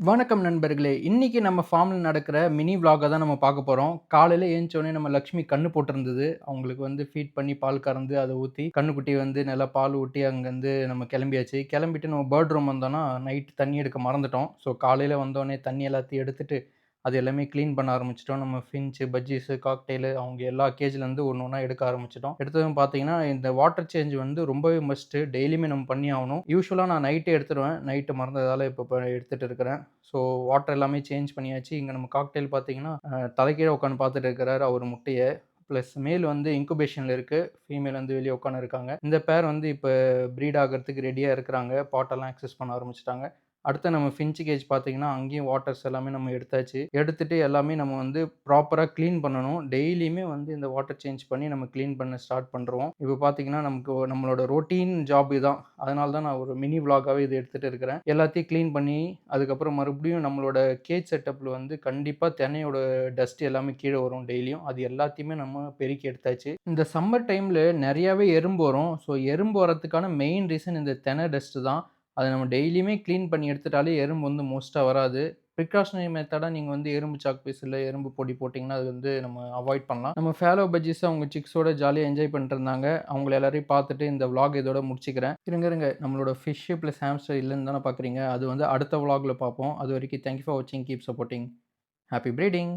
வணக்கம் நண்பர்களே! இன்னைக்கு நம்ம ஃபார்ம்ல நடக்கிற மினி விளாக்க தான் நம்ம பார்க்க போறோம். காலையில எந்திச்சோனே நம்ம லக்ஷ்மி கண்ணு போட்டிருந்தது. அவங்களுக்கு வந்து ஃபீட் பண்ணி பால் கறந்து அத ஊத்தி, கன்னுக்குட்டி வந்து நல்லா பால் ஊட்டி அங்கருந்து நம்ம கிளம்பியாச்சு. கிளம்பிட்டு நம்ம பேர்ட் ரூம் வந்தோம்னா, நைட் தண்ணி எடுக்க மறந்துட்டோம். ஸோ காலையில வந்தோனே தண்ணி எல்லாத்தையும் எடுத்துட்டு, அது எல்லாமே கிளீன் பண்ண ஆரம்பிச்சுட்டோம். நம்ம ஃபின்ச், பஜ்ஜீஸ், காக்டெயிலு அவங்க எல்லா கேஜ்லேருந்து ஒண்ணு ஒண்ணா எடுக்க ஆரம்பிச்சுட்டோம். எடுத்ததும் பார்த்தீங்கன்னா, இந்த வாட்டர் சேஞ்ச் வந்து ரொம்பவே மஸ்ட்டு. டெய்லியுமே நம்ம பண்ணி ஆவணும். யூசுவலா நான் நைட்டே எடுத்துருவேன். நைட்டு மறந்ததால இப்ப எடுத்துட்டு இருக்கிறேன். ஸோ வாட்டர் எல்லாமே சேஞ்ச் பண்ணியாச்சு. இங்க நம்ம காக்டெயில் பார்த்தீங்கன்னா, தலைகீழ உட்காந்து பார்த்துட்டு இருக்கிறாரு அவரு முட்டைய. பிளஸ் மேல் வந்து இன்குபேஷன்ல இருக்கு. ஃபீமேல் வந்து வெளிய உட்காந்துருக்காங்க. இந்த பேர் வந்து இப்ப ப்ரீட் ஆகுறதுக்கு ரெடியா இருக்கிறாங்க. பாட்டெல்லாம் ஆக்சஸ் பண்ண ஆரம்பிச்சுட்டாங்க. அடுத்து நம்ம ஃபின்ச் கேஜ் பார்த்தீங்கன்னா, அங்கேயும் வாட்டர்ஸ் எல்லாமே நம்ம எடுத்தாச்சு. எடுத்துட்டு எல்லாமே நம்ம வந்து ப்ராப்பரா கிளீன் பண்ணணும். டெய்லியுமே வந்து இந்த வாட்டர் சேஞ்ச் பண்ணி நம்ம கிளீன் பண்ண ஸ்டார்ட் பண்ருவோம். இப்ப பார்த்தீங்கன்னா, நம்மளோட ரொட்டீன் ஜாப் இதான். அதனால தான் நான் ஒரு மினி விளாகாவே இத எடுத்துட்டு இருக்கிறேன். எல்லாத்தையும் கிளீன் பண்ணி, அதுக்கப்புறம் மறுபடியும் நம்மளோட கேஜ் செட்டப்ல வந்து கண்டிப்பா தென்னையோட டஸ்ட் எல்லாமே கீழ வரும் டெய்லியும். அது எல்லாத்தையுமே நம்ம பெருக்கி எடுத்தாச்சு. இந்த சம்மர் டைம்ல நெறையாவே எறும்பு வரும். ஸோ எறும்பு வரதுக்கான மெயின் ரீசன் இந்த தென்னை டஸ்ட் தான். அத நம்ம டெய்லியுமே கிளீன் பண்ணி எடுத்துட்டாலே எறும்பு வந்து மோஸ்ட்டா வராது. ப்ரிகாஷனரி மெத்தடா நீங்க வந்து எறும்பு சாக் பீஸ் இல்ல எறும்பு பொடி போட்டீங்கன்னா, அது வந்து நம்ம அவாய்ட் பண்ணலாம். நம்ம ஃபேலோ பஜ்ஜீஸ் அவங்க சிக்ஸோட ஜாலியா என்ஜாய் பண்ணிட்டு இருந்தாங்க. அவங்கள எல்லாரையும் பார்த்துட்டு இந்த விளாக் இதோட முடிச்சுக்கிறேன். இருங்க நம்மளோட ஃபிஷ் பிளஸ் ஹாம்ஸ்டர் இல்லன்னு தானே பார்க்குறீங்க. அது வந்து அடுத்த விளாக்ல பார்ப்போம். அதுவரைக்கும் தேங்க் யூ ஃபார் வாட்சிங். Keep supporting. Happy breeding.